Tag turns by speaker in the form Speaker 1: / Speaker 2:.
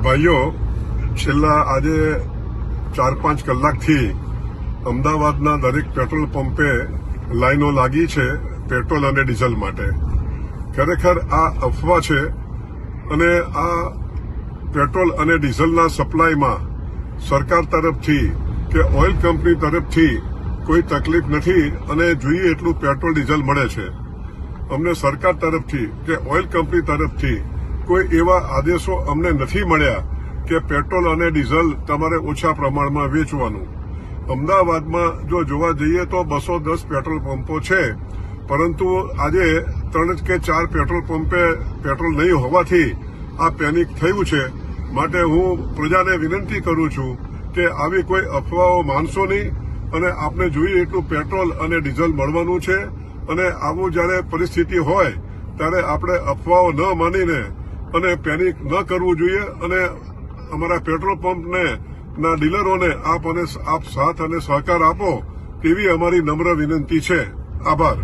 Speaker 1: ભાઈઓ, છેલ્લા આજે 4-5 કલાકથી અમદાવાદના દરેક પેટ્રોલ પંપે લાઈનો લાગી છે પેટ્રોલ અને ડીઝલ માટે. ખરેખર આ અફવા છે અને આ પેટ્રોલ અને ડીઝલના સપ્લાયમાં સરકાર તરફથી કે ઓઇલ કંપની તરફથી કોઈ તકલીફ નથી અને જોઈએ એટલું પેટ્રોલ ડીઝલ મળે છે. અમને સરકાર તરફથી કે ઓઇલ કંપની તરફથી કોઈ એવા આદેશો અમને નથી મળ્યા કે પેટ્રોલ અને ડીઝલ તમારે ઓછા પ્રમાણમાં વેચવાનું. અમદાવાદમાં જો જોવા જઈએ તો 210 પેટ્રોલ પંપો છે, પરંતુ આજે 3 કે 4 પેટ્રોલ પંપે પેટ્રોલ નહીં હોવાથી આ પેનિક થયું છે. માટે હું પ્રજાને વિનંતી કરું છું કે આવી કોઈ અફવાઓ માનશો નહીં અને આપને જોઈએ એટલું પેટ્રોલ અને ડીઝલ મળવાનું છે. અને આવું જ્યારે પરિસ્થિતિ હોય ત્યારે આપણે અફવાઓ ન માનીને અને પેનિક ન કરવું જોઈએ. અને અમારા પેટ્રોલ પંપને ના ડીલરોને આપ સાથ અને સહકાર આપો તેવી અમારી નમ્ર વિનંતી છે. આભાર.